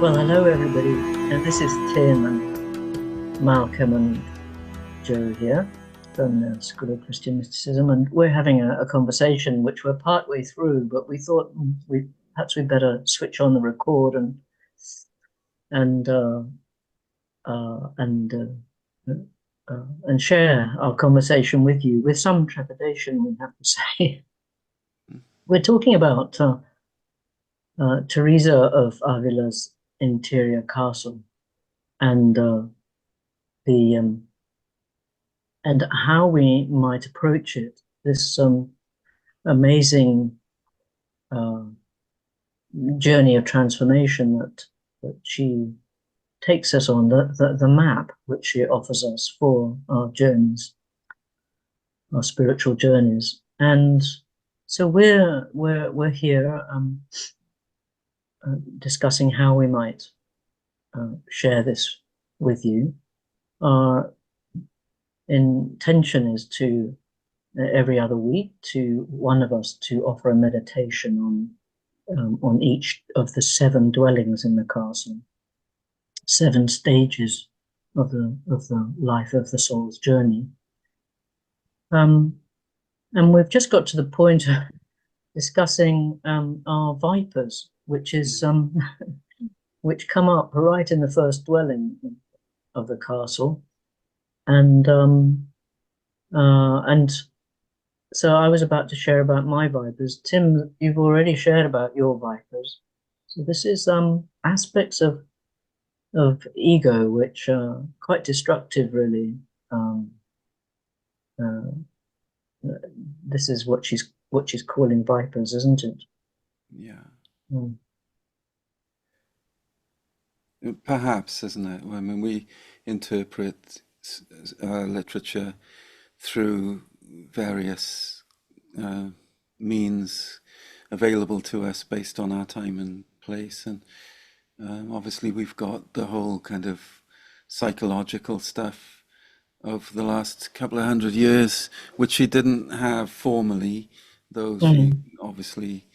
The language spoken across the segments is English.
Well, hello everybody. This is Tim and Malcolm and Joe here from the School of Christian Mysticism, and we're having a conversation which we're partway through, but we thought we'd better switch on the record and uh, uh, and uh, and share our conversation with you with some trepidation, we have to say. We're talking about Teresa of Avila's interior castle and the and how we might approach it. This amazing uh, journey of transformation that she takes us on, the map which she offers us for our journeys, our spiritual journeys. And so we're here discussing how we might share this with you. Our intention is to every other week to one of us to offer a meditation on each of the 7 dwellings in the castle, 7 stages of the life of the soul's journey. And we've just got to the point of discussing our vipers, which is which come up right in the first dwelling of the castle, and so I was about to share about my vipers. Tim, you've already shared about your vipers. So this is aspects of ego which are quite destructive, really. Uh, this is what she's calling vipers, isn't it? Yeah. Mm. Perhaps, isn't it? I mean, we interpret literature through various means available to us based on our time and place. And obviously, we've got the whole kind of psychological stuff of the last couple of 100 years, which she didn't have formally, though she Mm. obviously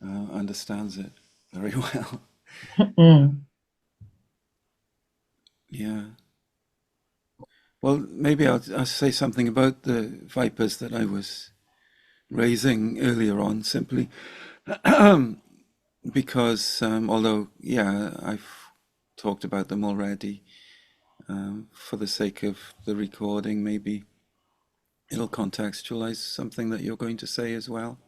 understands it very well. Mm. Yeah. Well, maybe I'll say something about the vipers that I was raising earlier on, simply because although, yeah, I've talked about them already, for the sake of the recording, maybe it'll contextualize something that you're going to say as well.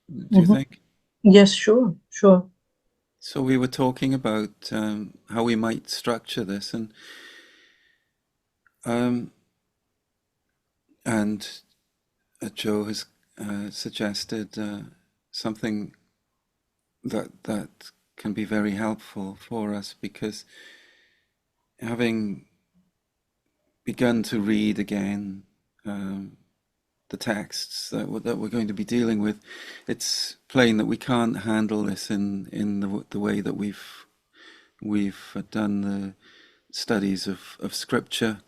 Do you Mhm. think? Yes, sure, sure. So we were talking about how we might structure this, um, and Joe has suggested something that can be very helpful for us because having begun to read again the texts that we're going to be dealing with, it's plain that we can't handle this in the way that we've done the studies of scripture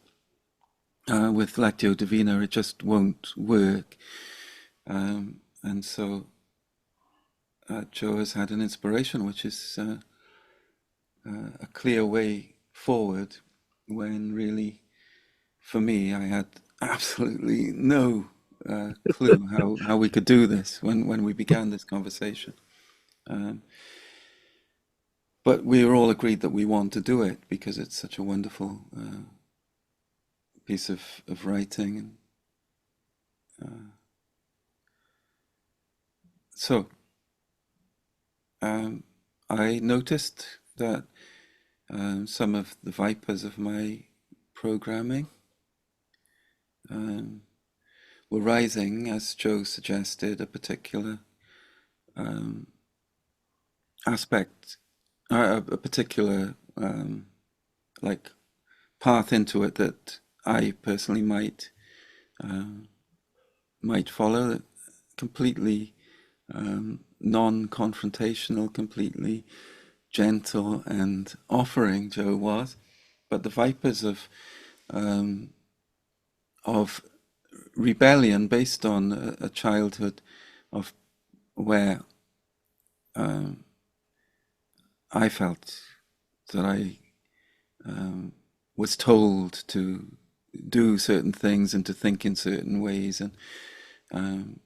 with Lectio Divina. It just won't work, and so Joe has had an inspiration, which is a clear way forward when really, for me, I had absolutely no clue how we could do this when we began this conversation. Um, but we were all agreed that we want to do it because it's such a wonderful piece of writing. And so I noticed that some of the vipers of my programming um, were rising, as Joe suggested, a particular aspect, a particular like path into it that I personally might follow, completely non-confrontational, completely gentle and offering. Joe was, but the vipers of rebellion based on a childhood of where I felt that I was told to do certain things and to think in certain ways, um,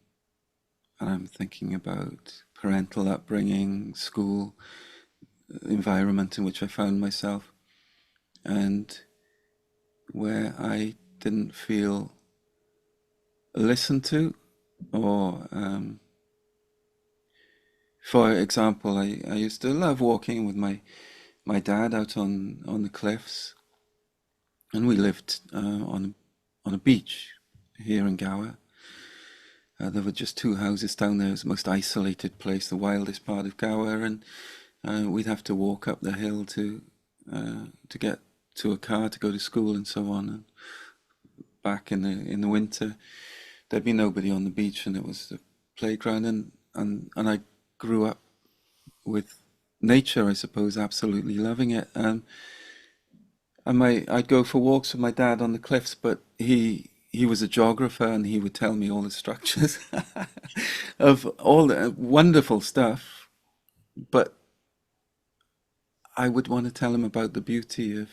and I'm thinking about parental upbringing, school, environment in which I found myself, and where I didn't feel listened to, or for example, I used to love walking with my dad out on the cliffs, and we lived on a beach here in Gower. There were just two houses down there. It was the most isolated place, the wildest part of Gower, and we'd have to walk up the hill to get to a car to go to school and so on. And back in the winter, there'd be nobody on the beach, and it was the playground. And I grew up with nature, I suppose, absolutely loving it. I'd go for walks with my dad on the cliffs, but he was a geographer, and he would tell me all the structures of all the wonderful stuff. But I would want to tell him about the beauty of,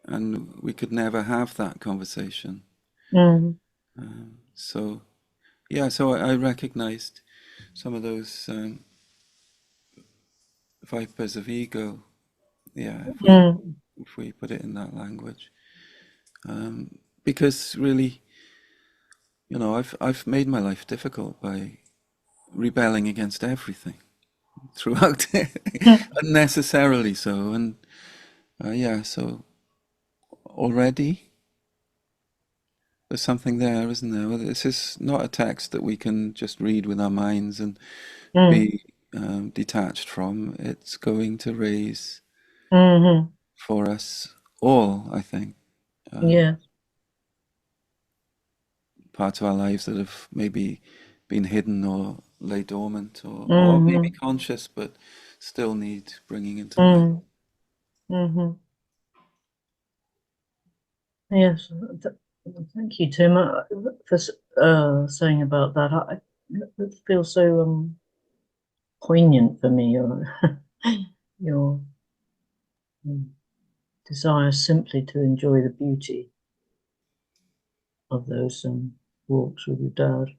and we could never have that conversation. Mm, So yeah, so I recognized some of those vipers of ego. Yeah, mm, if we put it in that language, because really, I've made my life difficult by rebelling against everything throughout unnecessarily so. And yeah, so already there's something there, isn't there? Well, this is not a text that we can just read with our minds and mm, be detached from. It's going to raise mm, for us all, I think, yeah. parts of our lives that have maybe been hidden or lay dormant, or maybe Mm, conscious but still need bringing into light. mm, mm, yes. Th- Thank you, Tim, for saying about that. It feels so poignant for me. Your um, desire simply to enjoy the beauty of those walks with your dad.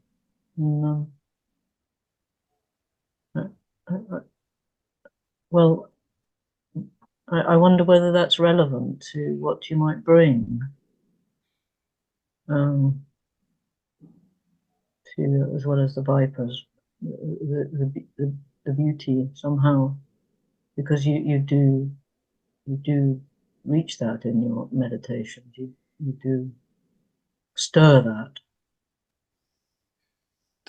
And, I, I, well, I wonder whether that's relevant to what you might bring um, to, as well as the vipers, the beauty somehow, because you do reach that in your meditations. You do stir that.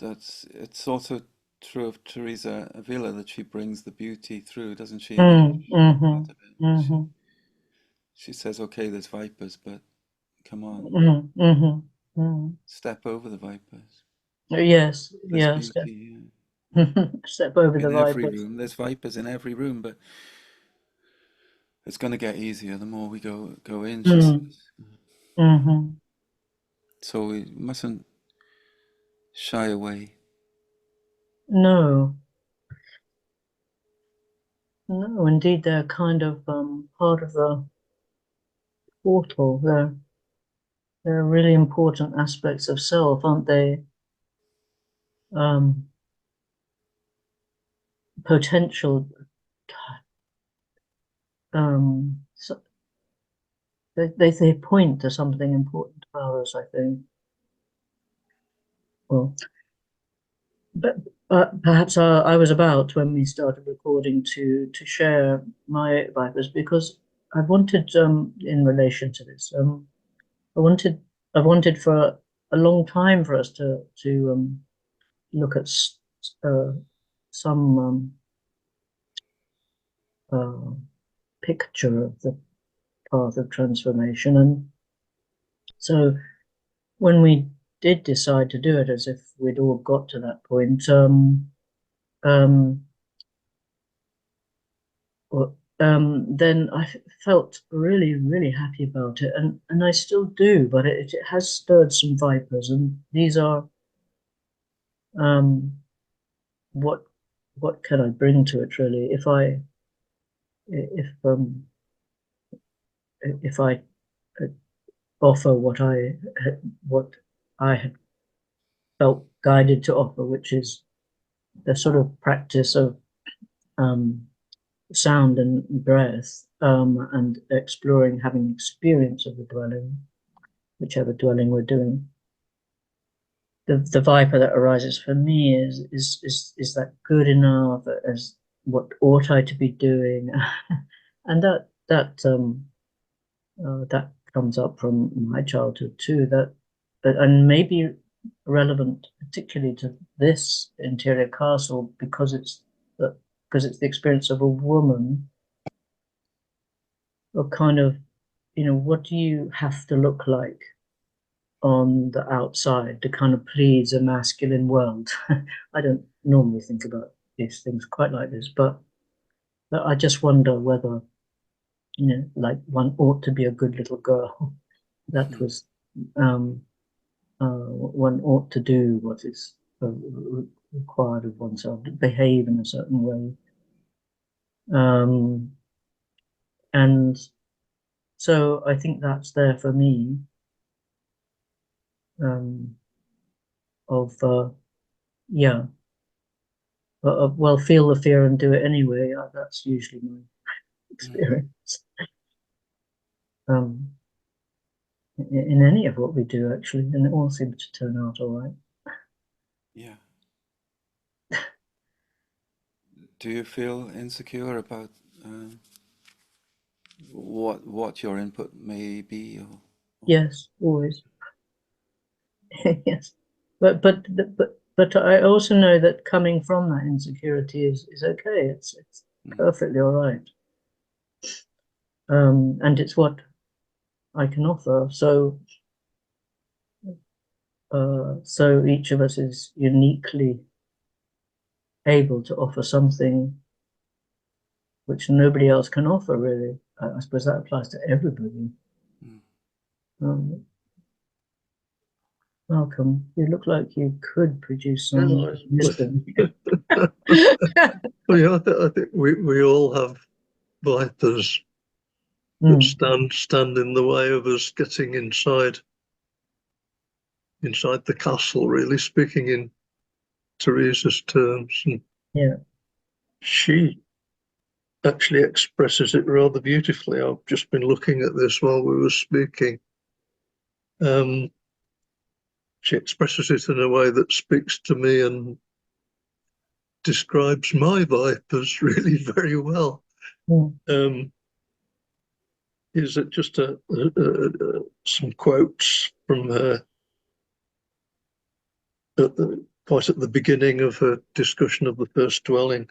It's also true of Teresa Avila that she brings the beauty through, doesn't she? In every Mm, mm-hmm, part of it, mm-hmm, she says, "Okay, there's vipers, but come on, mm, mm-hmm, mm. step over the vipers. Yes, There's yes. beauty Step over the in every vipers. room. There's vipers in every room, but it's going to get easier the more we go in." She says. Mm, mm-hmm. So we mustn't shy away. No, no, indeed, they're kind of part of the portal. They're really important aspects of self, aren't they? Um, Potential. So they point to something important about us, I think. Well, but perhaps I was about when we started recording to share my vipers because I wanted in relation to this I wanted I've wanted for a long time for us to look at uh, some uh, picture of the path of transformation. And so when we did decide to do it, as if we'd all got to that point, um, then I felt really, really happy about it, and I still do. But it has stirred some vipers, and these are um, what what can I bring to it really? If I if I uh, offer what I had felt guided to offer, which is the sort of practice of um, sound and breath, and exploring, having experience of the dwelling, whichever dwelling we're doing. The viper that arises for me is that good enough? As what ought I to be doing? And that comes up from my childhood too. And maybe relevant particularly to this interior castle because it's the experience of a woman, a kind of, what do you have to look like on the outside to kind of please a masculine world? I don't normally think about these things quite like this, but I just wonder whether, like one ought to be a good little girl. That was um, one ought to do what is required of oneself, to behave in a certain way. Um, and so I think that's there for me, um, of, yeah, well, feel the fear and do it anyway. That's usually my experience. Um, in any of what we do, actually, and it all seems to turn out all right. Yeah. Do you feel insecure about what your input may be? Or... Yes, always. Yes, but I also know that coming from that insecurity is okay. It's Mm, perfectly all right. And it's what I can offer. So each of us is uniquely able to offer something which nobody else can offer, really. I suppose that applies to everybody. mm. Um, Malcolm, you look like you could produce some Yeah, wisdom. well, yeah, I think we all have vipers that Mm, stand in the way of us getting inside the castle, really speaking in Teresa's terms. And yeah. she actually expresses it rather beautifully. I've just been looking at this while we were speaking. Um, she expresses it in a way that speaks to me and describes my vipers really very well. Mm, Um, is it just some quotes from her quite at the beginning of her discussion of the first dwelling?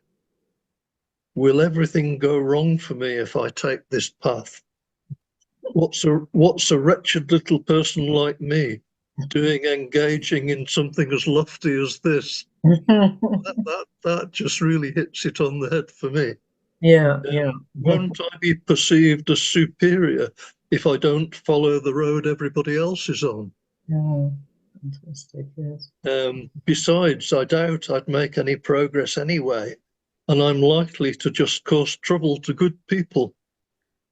Will everything go wrong for me if I take this path? What's a wretched little person like me doing, engaging in something as lofty as this? That just really hits it on the head for me. yeah, yeah. Won't I be perceived as superior if I don't follow the road everybody else is on? Yeah, fantastic, yes. Besides, I doubt I'd make any progress anyway, and I'm likely to just cause trouble to good people.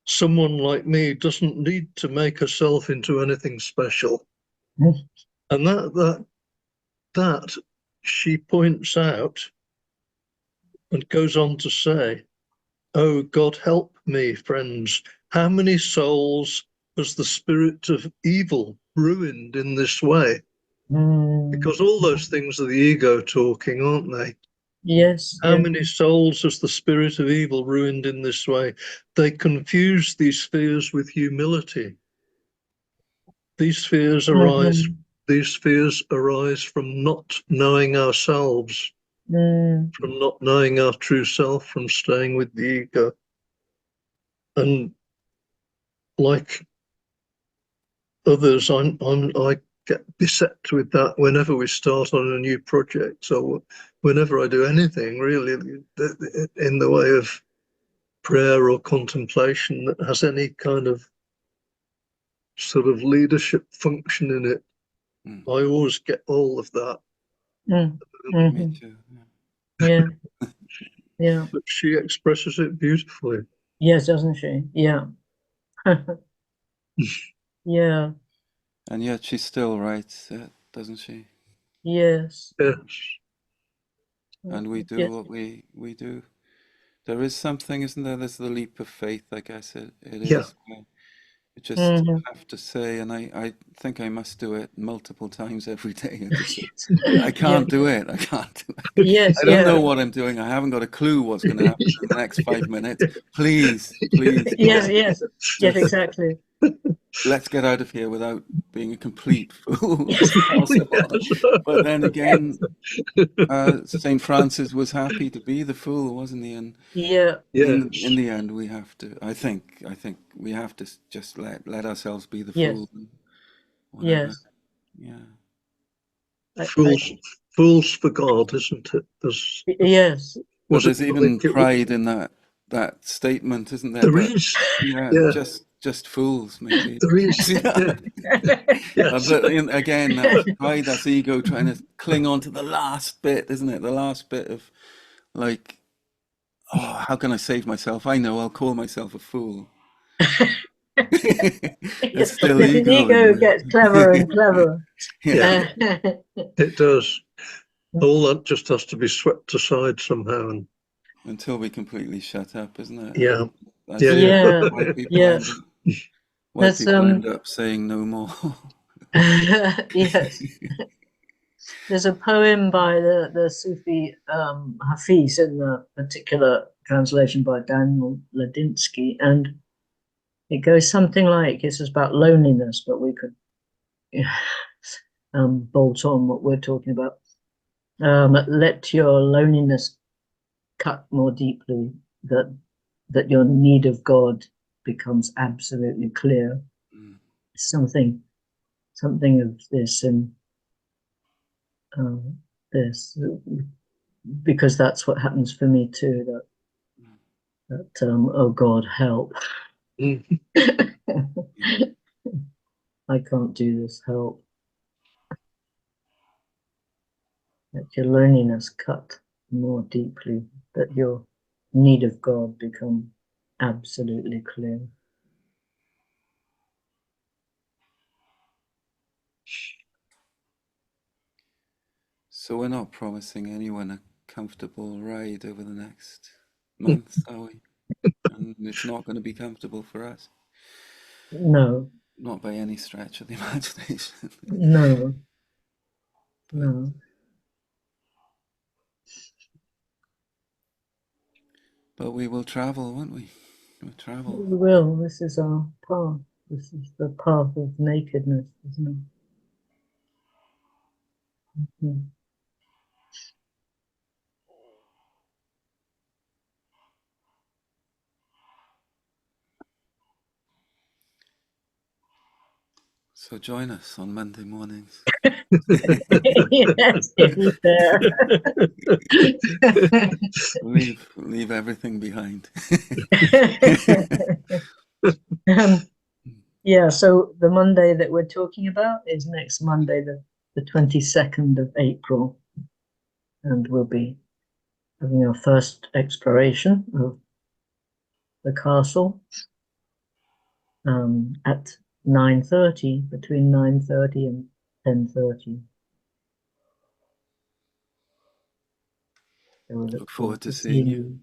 Someone like me doesn't need to make herself into anything special. And that she points out and goes on to say, "Oh, God help me, friends. How many souls has the spirit of evil ruined in this way?" Mm, Because all those things are the ego talking, aren't they? yes, How yes. many souls has the spirit of evil ruined in this way? They confuse these fears with humility. These fears arise, Mm, these fears arise from not knowing ourselves, mm, from not knowing our true self, from staying with the ego. And like others, I get beset with that whenever we start on a new project. So whenever I do anything really in the way of prayer or contemplation that has any kind of sort of leadership function in it, Mm. I always get all of that. mm, Me mhm. too. Yeah, yeah. But she expresses it beautifully. Yes, doesn't she? Yeah. Yeah. And yet she still writes it, doesn't she? Yes. Yes. And we do Yes. what we do. There is something, isn't there? There's the leap of faith, I guess it Yeah. is. You just Mhm. have to say, and I think I must do it multiple times every day. I just say, I Yeah. can't do it. I can't do it. Yes. I don't Yeah. know what I'm doing. I haven't got a clue what's going to happen in the next 5 minutes. Please, please, Yes. God, Yes. Yes. just Exactly. let's get out of here without being a complete fool Yes. if possible. Yes. But then again, Saint Francis was happy to be the fool, wasn't he? And Yeah. Yes. in the end, we have to. I think we have to just let ourselves be the Yes. fool, and whatever. Yes. Yeah. I, Fools for God, isn't it? yes. But Was it there's even like it was? pride in that statement, isn't there? There But is. yeah, Yeah, just fools maybe. there is. Yeah. Yeah. Yes. But again, that's pride, that's ego trying to cling on to the last bit, isn't it? The last bit of like, oh, how can I save myself? I know, I'll call myself a fool. There's still The ego in ego gets clever and clever. there. Yeah, it does. All that just has to be swept aside somehow. And Until we completely shut up, isn't it? yeah, And that's yeah, Yeah. why people Yeah. end up There's saying no more. yes. There's a poem by the Sufi Hafiz in the particular translation by Daniel Ladinsky, and it goes something like, this is about loneliness, but we could bolt on what we're talking about. Let your loneliness cut more deeply, that your need of God becomes absolutely clear. Mm. Something of this and this, because that's what happens for me too. That oh God, help! Mm. I can't do this. Help! Let your loneliness cut more deeply. That your need of God become absolutely clear. So we're not promising anyone a comfortable ride over the next month, are we? And it's not going to be comfortable for us. No, Not by any stretch of the imagination. no, But no. we will travel, won't we? We'll travel. We will. This is our path. This is the path of nakedness, isn't it? Mm. So join us on Monday mornings. Yes, he's there. Leave everything behind. Yeah, so the Monday that we're talking about is next Monday, the 22nd of April, and we'll be having our first exploration of the castle at 9:30, between 9:30 and 10:30. So I look Look forward forward to to seeing seeing you. you.